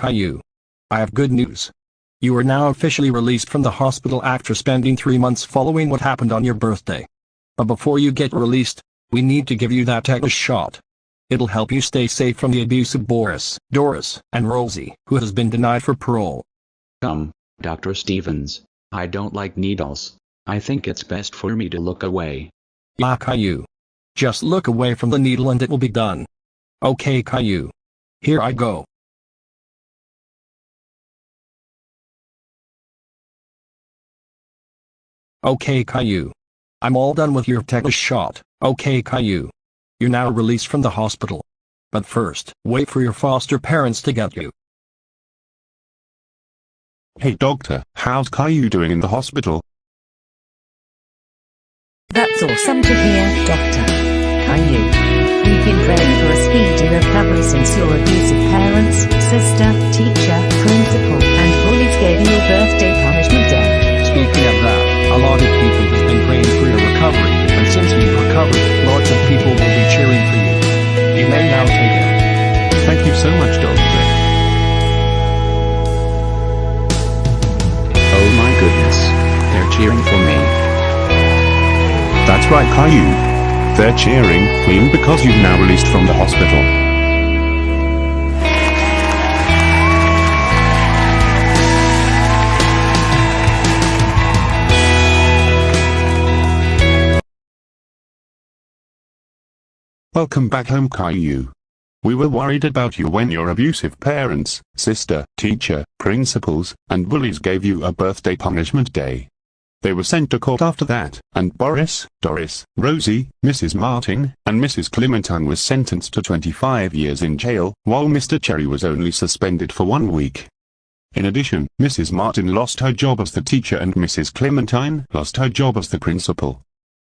Caillou. I have good news. You are now officially released from the hospital after spending 3 months following what happened on your birthday. But before you get released, we need to give you that tetanus shot. It'll help you stay safe from the abuse of Boris, Doris, and Rosie, who has been denied for parole. Dr. Stevens, I don't like needles. I think it's best for me to look away. Yeah, Caillou. Just look away from the needle and it will be done. Okay, Caillou. Here I go. Okay, Caillou. I'm all done with your tetanus shot. Okay, Caillou. You're now released from the hospital. But first, wait for your foster parents to get you. Hey doctor, how's Caillou doing in the hospital? That's awesome to hear, Doctor. Caillou. We've been praying for a speedy recovery since your abusive parents, sister, teacher, principal, and bullies gave you a birthday punishment day. Speaking of that, a lot of people have been praying for your recovery, and since you've recovered, lots of people will be cheering for you. You may now take it. Thank you so much doctor. Oh my goodness. They're cheering for me. That's right Caillou. They're cheering for you because you've now released from the hospital. Welcome back home Caillou. We were worried about you when your abusive parents, sister, teacher, principals, and bullies gave you a birthday punishment day. They were sent to court after that, and Boris, Doris, Rosie, Mrs. Martin, and Mrs. Clementine was sentenced to 25 years in jail, while Mr. Cherry was only suspended for 1 week. In addition, Mrs. Martin lost her job as the teacher and Mrs. Clementine lost her job as the principal.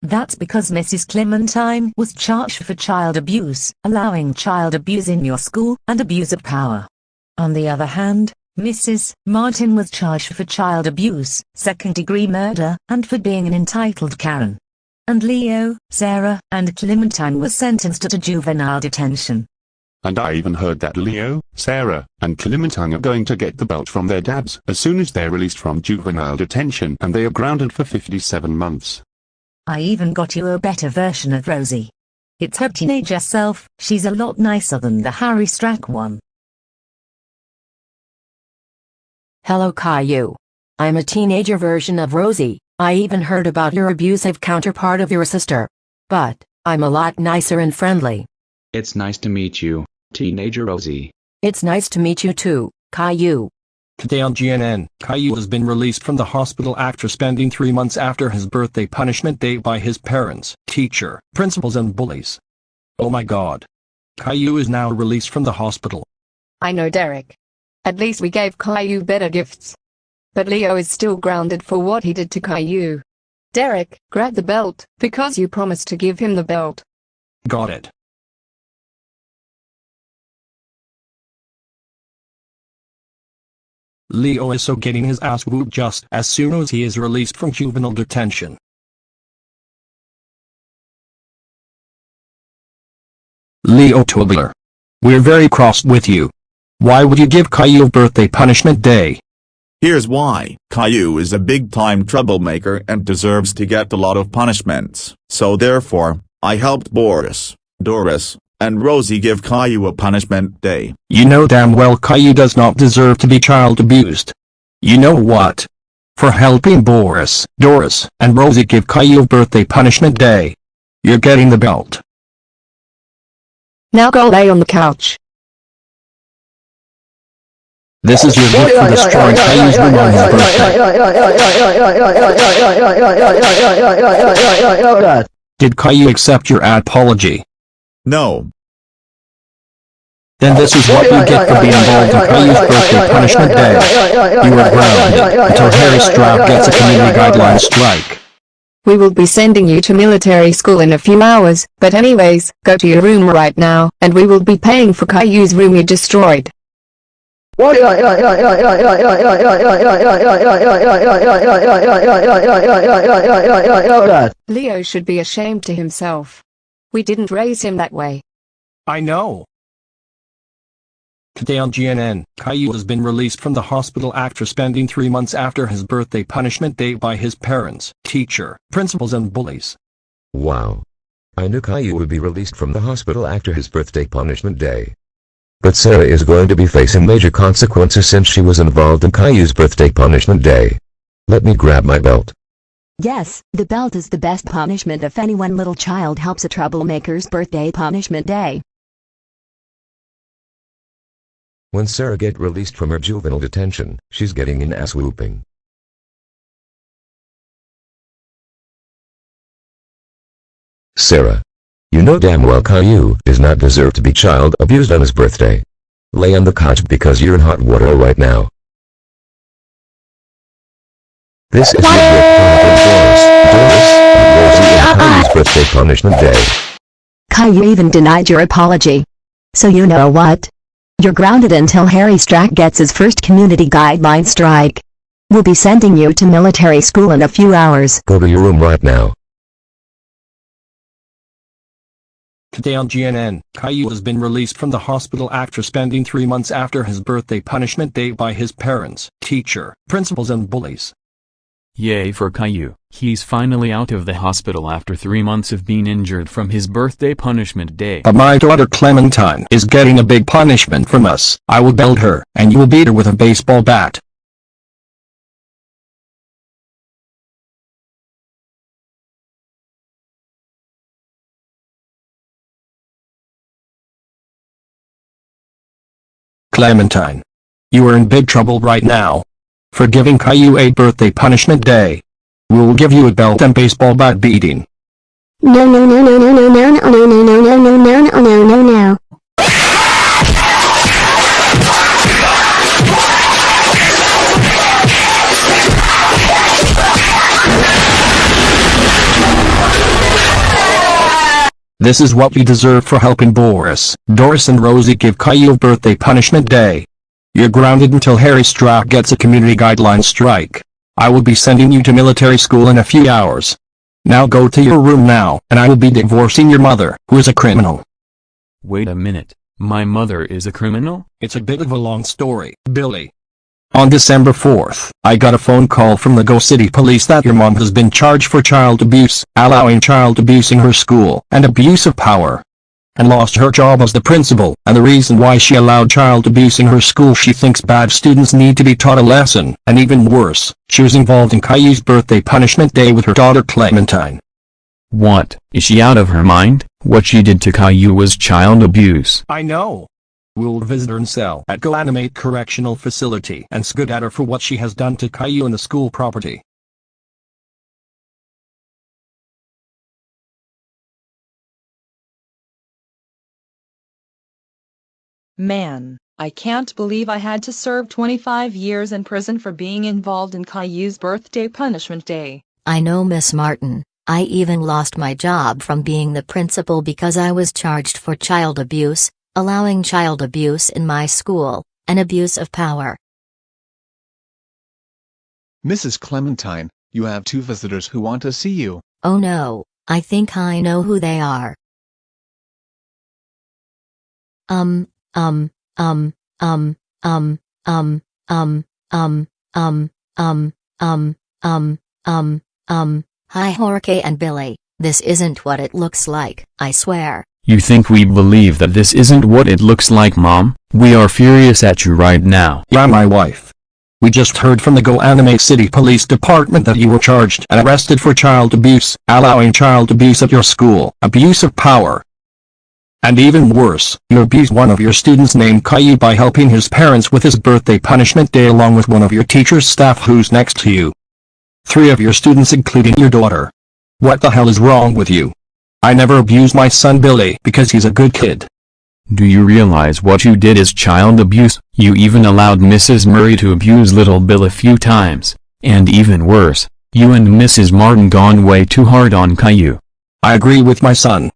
That's because Mrs. Clementine was charged for child abuse, allowing child abuse in your school, and abuse of power. On the other hand, Mrs. Martin was charged for child abuse, second-degree murder, and for being an entitled Karen. And Leo, Sarah, and Clementine were sentenced to juvenile detention. And I even heard that Leo, Sarah, and Clementine are going to get the belt from their dads as soon as they're released from juvenile detention, and they are grounded for 57 months. I even got you a better version of Rosie. It's her teenager self. She's a lot nicer than the Harry Strack one. Hello Caillou. I'm a teenager version of Rosie. I even heard about your abusive counterpart of your sister. But I'm a lot nicer and friendly. It's nice to meet you, teenager Rosie. It's nice to meet you too, Caillou. Today on GNN, Caillou has been released from the hospital after spending 3 months after his birthday punishment day by his parents, teacher, principals and bullies. Oh my god. Caillou is now released from the hospital. I know Derek. At least we gave Caillou better gifts. But Leo is still grounded for what he did to Caillou. Derek, grab the belt, because you promised to give him the belt. Got it. Leo is so getting his ass whooped just as soon as he is released from juvenile detention. Leo Tobler. We're very cross with you. Why would you give Caillou a birthday punishment day? Here's why. Caillou is a big-time troublemaker and deserves to get a lot of punishments. So therefore, I helped Boris, Doris, and Rosie give Caillou a punishment day. You know damn well Caillou does not deserve to be child abused. You know what? For helping Boris, Doris, and Rosie give Caillou a birthday punishment day, you're getting the belt. Now go lay on the couch. This is your gift for destroying Caillou's room on his birthday. Did Caillou accept your apology? No. Then this is what you get for being involved in Caillou's birthday punishment day. You are grounded until Harry Strack gets a community guideline strike. We will be sending you to military school in a few hours, but anyways, go to your room right now, and we will be paying for Caillou's room you destroyed. Leo should be ashamed to himself. We didn't raise him that way. I know. Today on GNN, Caillou has been released from the hospital after spending 3 months after his birthday punishment day by his parents, teacher, principals and bullies. Wow. I knew Caillou would be released from the hospital after his birthday punishment day. But Sarah is going to be facing major consequences since she was involved in Caillou's birthday punishment day. Let me grab my belt. Yes, the belt is the best punishment if any one little child helps a troublemaker's birthday punishment day. When Sarah get released from her juvenile detention, she's getting an ass whooping. Sarah. You know damn well Caillou does not deserve to be child abused on his birthday. Lay on the couch because you're in hot water right now. This is your Rosie and Caillou's birthday punishment day. Caillou even denied your apology. So you know what? You're grounded until Harry Strack gets his first community guideline strike. We'll be sending you to military school in a few hours. Go to your room right now. Today on GNN, Caillou has been released from the hospital after spending 3 months after his birthday punishment day by his parents, teacher, principals and bullies. Yay for Caillou, he's finally out of the hospital after 3 months of being injured from his birthday punishment day. But my daughter Clementine is getting a big punishment from us. I will belt her, and you will beat her with a baseball bat. Clementine. You are in big trouble right now. For giving Caillou a birthday punishment day. We will give you a belt and baseball bat beating. No. This is what you deserve for helping Boris, Doris and Rosie give Caillou a birthday punishment day. You're grounded until Harry Strack gets a community guideline strike. I will be sending you to military school in a few hours. Now go to your room now, and I will be divorcing your mother, who is a criminal. Wait a minute, my mother is a criminal? It's a bit of a long story, Billy. On December 4th, I got a phone call from the Go City Police that your mom has been charged for child abuse, allowing child abuse in her school, and abuse of power. And lost her job as the principal, and the reason why she allowed child abuse in her school, she thinks bad students need to be taught a lesson, and even worse, she was involved in Caillou's birthday punishment day with her daughter Clementine. What, is she out of her mind? What she did to Caillou was child abuse. I know. We'll visit her in cell at Go Animate Correctional Facility and scoot at her for what she has done to Caillou and the school property. Man, I can't believe I had to serve 25 years in prison for being involved in Caillou's birthday punishment day. I know, Miss Martin. I even lost my job from being the principal because I was charged for child abuse, allowing child abuse in my school, and abuse of power. Mrs. Clementine, you have 2 visitors who want to see you. Oh no, I think I know who they are. Hi Jorge and Billy, this isn't what it looks like, I swear. You think we believe that this isn't what it looks like, Mom? We are furious at you right now. Yeah, my wife. We just heard from the Go Animate City Police Department that you were charged and arrested for child abuse, allowing child abuse at your school, abuse of power. And even worse, you abused one of your students named Caillou by helping his parents with his birthday punishment day along with one of your teacher's staff who's next to you. 3 of your students including your daughter. What the hell is wrong with you? I never abused my son Billy because he's a good kid. Do you realize what you did is child abuse? You even allowed Mrs. Murray to abuse little Bill a few times, and even worse, you and Mrs. Martin gone way too hard on Caillou. I agree with my son.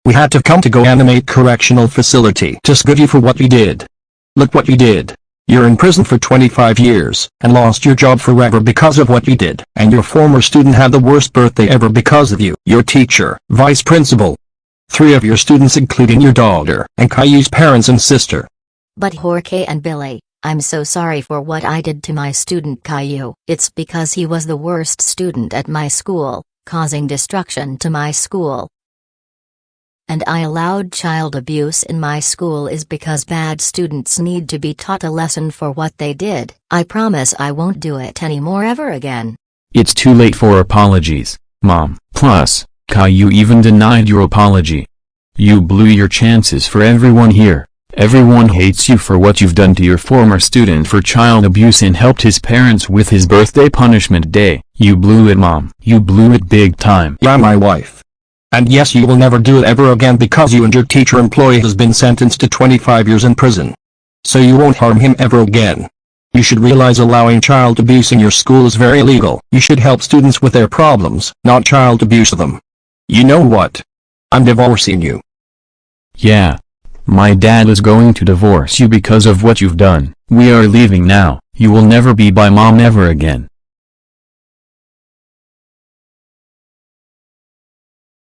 We had to come to Go Animate Correctional Facility to scoot you for what you did. Look what you did. You're in prison for 25 years, and lost your job forever because of what you did, and your former student had the worst birthday ever because of you, your teacher, vice principal. 3 of your students including your daughter, and Caillou's parents and sister. But Jorge and Billy, I'm so sorry for what I did to my student Caillou. It's because he was the worst student at my school, causing destruction to my school. And I allowed child abuse in my school is because bad students need to be taught a lesson for what they did. I promise I won't do it anymore ever again. It's too late for apologies, Mom. Plus, Caillou even denied your apology. You blew your chances for everyone here. Everyone hates you for what you've done to your former student for child abuse and helped his parents with his birthday punishment day. You blew it, Mom. You blew it big time. Yeah, my wife. And yes, you will never do it ever again because you and your teacher employee has been sentenced to 25 years in prison. So you won't harm him ever again. You should realize allowing child abuse in your school is very illegal. You should help students with their problems, not child abuse them. You know what? I'm divorcing you. Yeah. My dad is going to divorce you because of what you've done. We are leaving now. You will never be by Mom ever again.